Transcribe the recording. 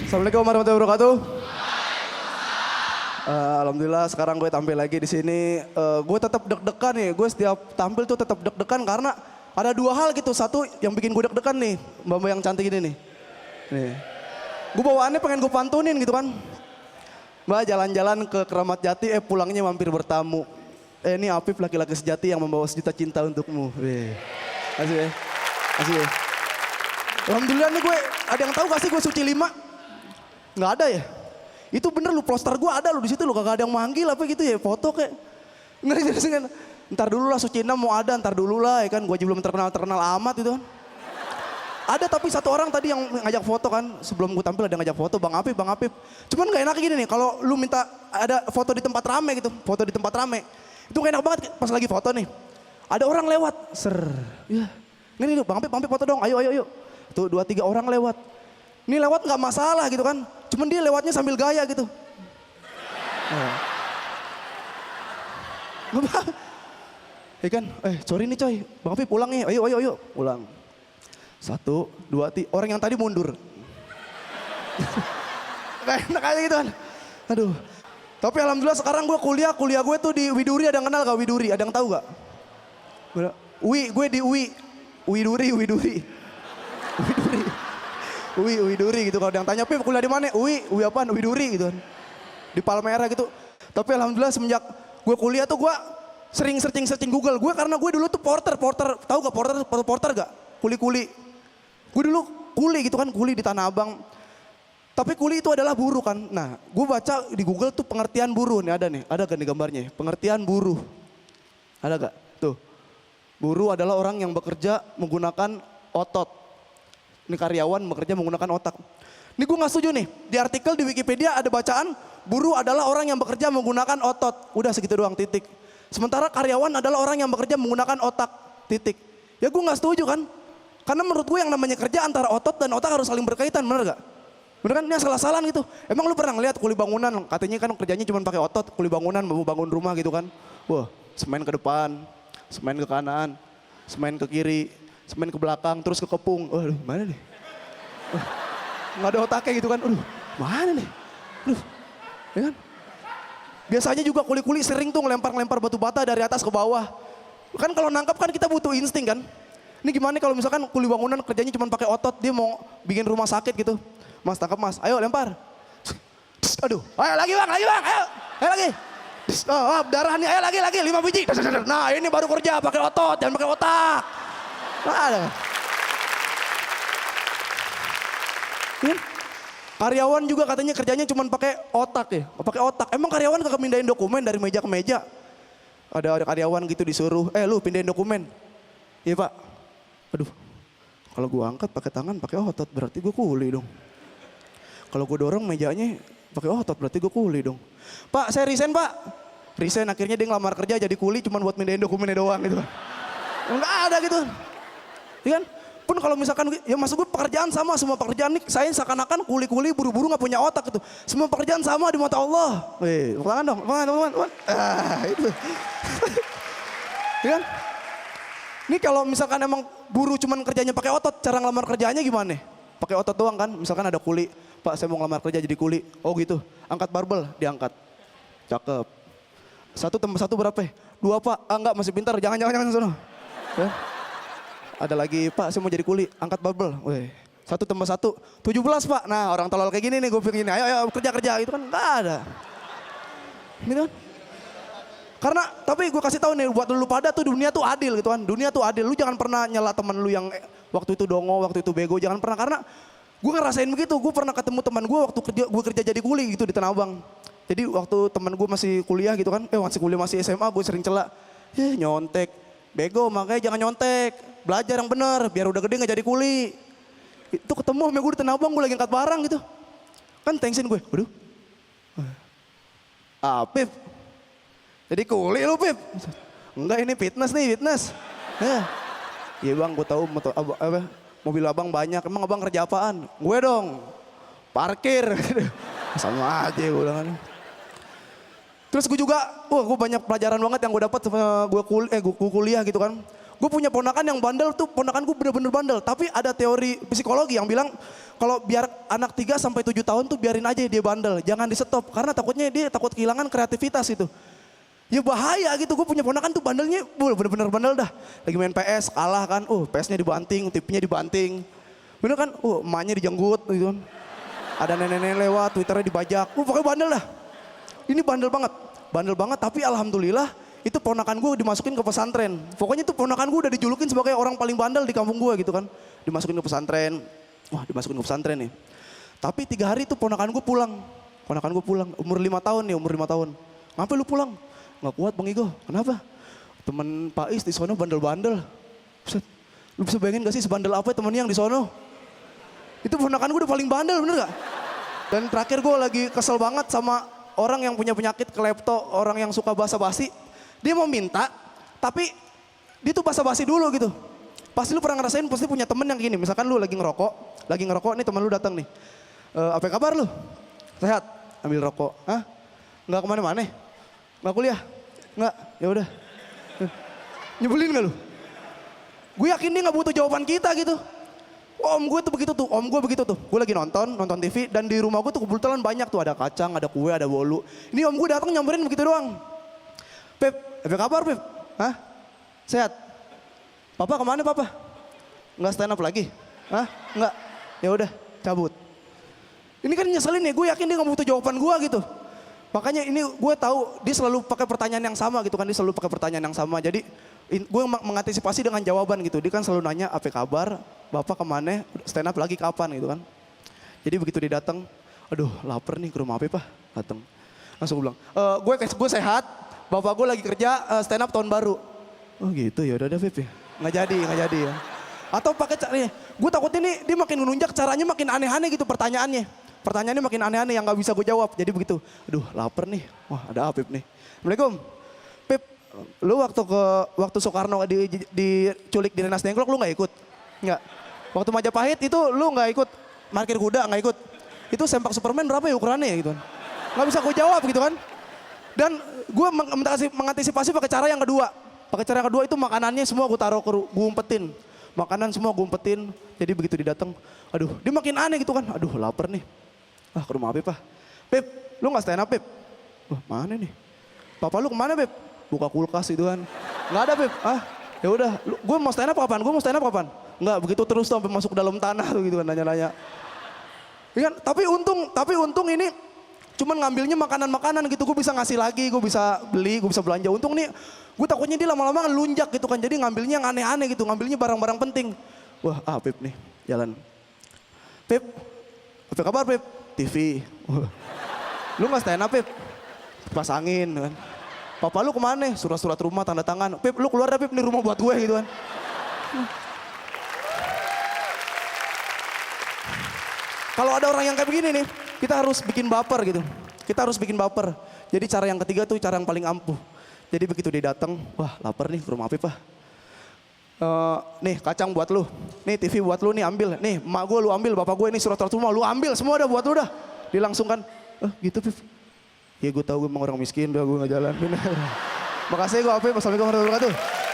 Assalamualaikum warahmatullahi wabarakatuh. Alhamdulillah sekarang gue tampil lagi di sini. Gue tetap deg-degan nih. Gue setiap tampil tuh tetap deg-degan karena ada dua hal gitu. Satu yang bikin gue deg-degan nih, mbak-mbak yang cantik ini nih. Nih. Gue bawaannya pengen gue pantunin gitu kan. Mbak jalan-jalan ke Keramat Jati, pulangnya mampir bertamu. Ini Apip laki-laki sejati yang membawa sejuta cinta untukmu. Kasih ya. Kasih ya. Alhamdulillah nih gue, ada yang tahu gak sih gue suci 5? Nggak ada ya? Itu bener lu, poster gue ada lu di situ lu, kagak ada yang manggil apa gitu ya, foto kayak. Nggak jelas kan. Ntar dulu lah suci 6 mau ada, ntar dulu lah ya kan, gue aja belum terkenal amat gitu kan. Ada tapi satu orang tadi yang ngajak foto kan, sebelum gue tampil ada yang ngajak foto, Bang Apip. Cuman gak enak gini nih, kalau lu minta ada foto di tempat rame gitu, foto di tempat rame. Itu gak enak banget pas lagi foto nih. Ada orang lewat, ya. Ini Bang Apip foto dong, ayo. Tuh 2-3 orang lewat. Ini lewat gak masalah gitu kan, cuman dia lewatnya sambil gaya gitu. Ya kan, sorry nih coy, Bang Apip pulang nih, ayo, pulang. 1, 2, 3, orang yang tadi mundur. Gak enak aja gitu kan. Aduh. Tapi alhamdulillah sekarang gue kuliah gue tuh di Widuri, ada yang kenal gak Widuri? Ada yang tahu gak? Gue di Widuri. Widuri gitu, kalau ada yang tanya, Pip kuliah di mana? Ui apaan? Widuri gitu kan. Di Palmera gitu. Tapi alhamdulillah semenjak gue kuliah tuh gue sering searching Google. Gue karena gue dulu tuh porter, tahu gak porter gak? Kuli. Gue dulu kuli gitu kan, kuli di Tanah Abang. Tapi kuli itu adalah buruh kan. Nah, gue baca di Google tuh pengertian buruh nih, ada gak nih gambarnya? Pengertian buruh. Ada gak? Tuh. Buruh adalah orang yang bekerja menggunakan otot. Ini karyawan bekerja menggunakan otak. Ini gue gak setuju nih. Di artikel di Wikipedia ada bacaan, buruh adalah orang yang bekerja menggunakan otot. Udah segitu doang, titik. Sementara karyawan adalah orang yang bekerja menggunakan otak, titik. Ya gue gak setuju kan. Karena menurut gue yang namanya kerja antara otot dan otak harus saling berkaitan, bener gak? Bener kan? Ini salah-salahan gitu. Emang lu pernah ngeliat kuli bangunan, katanya kan kerjanya cuma pakai otot, kuli bangunan, bangun rumah gitu kan. Wah, semen ke depan, semen ke kanan, semen ke kiri, semen ke belakang, terus ke kepung. Aduh, mana nih? Nggak ada otaknya gitu kan. Aduh, mana nih? Aduh, ya kan? Biasanya juga kuli-kuli sering tuh ngelempar batu bata dari atas ke bawah. Kan kalau nangkap kan kita butuh insting kan. Ini gimana kalau misalkan kuli bangunan kerjanya cuma pakai otot, dia mau bikin rumah sakit gitu. Mas tangkap mas, ayo lempar. Aduh, ayo lagi bang, ayo lagi. Darah nih, ayo lagi, 5 biji. Nah ini baru kerja pakai otot, jangan pakai otak. Nah, ada. Ya. Karyawan juga katanya kerjanya cuma pakai otak ya, pakai otak. Emang karyawan kagak mindahin dokumen dari meja ke meja? Ada karyawan gitu disuruh, lu pindahin dokumen. Iya pak. Aduh, kalau gue angkat pakai tangan, pakai otot, berarti gue kuli dong. Kalau gue dorong mejanya pakai otot, berarti gue kuli dong. Pak, saya resign pak. Resign akhirnya dia ngelamar kerja jadi kuli cuma buat mindahin dokumennya doang gitu. Enggak ada gitu. Iya kan? Pun kalau misalkan, ya maksud gue pekerjaan sama, semua pekerjaan nih saya seakan-akan kuli-kuli buru-buru gak punya otak gitu. Semua pekerjaan sama di mata Allah. Tepuk tangan dong, teman-teman. Itu. Iya kan? Ini kalau misalkan emang buruh cuman kerjanya pakai otot, cara ngelamar kerjanya gimana? Pakai otot doang kan? Misalkan ada kuli, Pak saya mau ngelamar kerja jadi kuli. Oh gitu, angkat barbel, diangkat. Cakep. 1 tambah 1 berapa? 2 pak, enggak masih pintar, jangan sono. Ya. Ada lagi, Pak saya mau jadi kuli, angkat barbel. 1 tambah 1, 17 pak. Nah orang tolol kayak gini nih gue pikir, ayo kerja gitu kan, enggak ada. Gitu kan? Karena, tapi gue kasih tahu nih buat lu pada tuh dunia tuh adil gitu kan. Dunia tuh adil, lu jangan pernah nyela temen lu yang waktu itu dongo, waktu itu bego, jangan pernah. Karena gue ngerasain begitu, gue pernah ketemu teman gue waktu gue kerja jadi kuli gitu di Tanah Abang. Jadi waktu teman gue masih kuliah gitu kan, masih SMA gue sering cela. Nyontek, bego makanya jangan nyontek. Belajar yang bener, biar udah gede gak jadi kuli. Itu ketemu sama gue di Tanah Abang, gue lagi angkat barang gitu. Kan tensin gue, waduh. Apip. Jadi kuli lu Pip? Enggak ini fitness. Iya bang gue tahu mobil abang banyak, emang abang kerja apaan? Gue dong, parkir. Sama aja gue bilang. Terus gue juga, gue banyak pelajaran banget yang gue dapat gue kuliah gitu kan. Gue punya ponakan yang bandel tuh, ponakan gue bener-bener bandel. Tapi ada teori psikologi yang bilang kalau biar anak 3 sampai 7 tahun tuh biarin aja dia bandel. Jangan di stop karena takutnya dia takut kehilangan kreativitas itu. Ya bahaya gitu, gue punya ponakan tuh bandelnya bener-bener bandel dah. Lagi main PS, kalah kan, PS-nya dibanting, TV-nya dibanting. Bener kan, emaknya dijenggut gitu kan. Ada nenek-nenek lewat, Twitternya dibajak, pokoknya bandel dah. Ini bandel banget tapi alhamdulillah itu ponakan gue dimasukin ke pesantren. Pokoknya itu ponakan gue udah dijulukin sebagai orang paling bandel di kampung gue gitu kan. Dimasukin ke pesantren, dimasukin ke pesantren nih. Tapi 3 hari itu ponakan gue pulang. Umur 5 tahun nih, umur 5 tahun. Ngapain lu pulang? Nggak kuat Bang Igo, kenapa? Temen Pak Is di sono bandel-bandel. Buset, lu bisa bayangin gak sih sebandel apa temennya yang di sono? Itu ponakan gue udah paling bandel, bener gak? Dan terakhir gue lagi kesel banget sama orang yang punya penyakit klepto, orang yang suka basa-basi. Dia mau minta, tapi dia tuh basa-basi dulu gitu. Pasti lu pernah ngerasain, pasti punya temen yang gini. Misalkan lu lagi ngerokok nih teman lu datang nih. Apa kabar lu? Sehat? Ambil rokok. Hah? Nggak kemana-mana? Nggak kuliah? Nggak? Ya udah. Nyebelin gak lu? Gue yakin dia nggak butuh jawaban kita gitu. Om gue begitu tuh. Gue lagi nonton TV dan di rumah gue tuh kebetulan banyak tuh ada kacang, ada kue, ada bolu. Ini om gue datang nyamperin begitu doang. Pep, apa kabar Pep? Hah? Sehat? Papa kemana papa? Nggak stand up lagi? Hah? Nggak? Ya udah, cabut. Ini kan nyeselin ya, gue yakin dia nggak butuh jawaban gue gitu. Makanya ini gue tahu dia selalu pakai pertanyaan yang sama gitu kan, Jadi gue mengantisipasi dengan jawaban gitu. Dia kan selalu nanya apa kabar, bapak kemana, stand up lagi kapan gitu kan. Jadi begitu dia datang, aduh lapar nih ke rumah apa datang. Langsung bilang, gue sehat, bapak gue lagi kerja stand up tahun baru. Oh gitu ya udah Pip ya. Nggak jadi ya. Atau pakai caranya, gue takutnya nih dia makin ngelunjak caranya makin aneh-aneh gitu pertanyaannya. Pertanyaannya makin aneh-aneh yang nggak bisa gue jawab. Jadi begitu, aduh lapar nih, wah ada Pip nih. Assalamualaikum, Pip, lu waktu Soekarno diculik di Rengas Dengklok lu nggak ikut? Nggak. Waktu Majapahit itu lu nggak ikut parkir kuda, nggak ikut. Itu sempak Superman berapa ya ukurannya ya gitu kan. Nggak bisa gue jawab gitu kan. Dan gue mengantisipasi pakai cara yang kedua. Itu makanannya semua gue taruh gue umpetin. Makanan semua gue umpetin. Jadi begitu dia datang, aduh dia makin aneh gitu kan. Aduh lapar nih. Ke rumah Pip Pip, lu gak stand up Pip? Wah mana nih? Papa lu kemana Pip? Buka kulkas itu kan. Gak ada Pip. Ya udah, gue mau stand up kapan? Enggak, begitu terus sampai masuk dalam tanah tuh gitu kan nanya-nanya. Ya kan? Tapi untung ini cuman ngambilnya makanan-makanan gitu. Gue bisa ngasih lagi, gue bisa beli, gue bisa belanja. Untung nih, gue takutnya dia lama-lama lunjak gitu kan. Jadi ngambilnya yang aneh-aneh gitu, ngambilnya barang-barang penting. Wah, Pip nih, jalan. Pip, apa kabar Pip? TV. Lu gak stand up Pip? Pasangin kan. Papa lu kemana? Surat-surat rumah, tanda tangan. Pip, lu keluar dah Pip, nih rumah buat gue gitu kan. Kalau ada orang yang kayak begini nih, kita harus bikin baper gitu. Jadi cara yang ketiga tuh cara yang paling ampuh. Jadi begitu dia datang, wah lapar nih ke rumah Pip nih kacang buat lu, nih TV buat lu nih ambil, nih emak gue lu ambil, bapak gue ini surat-surat rumah lu ambil, semua udah buat lu dah. Dilangsungkan, gitu Pip. Ya gue tahu gue emang orang miskin, udah gue gak jalan. Makasih gue Apip, wassalamualaikum warahmatullahi wabarakatuh.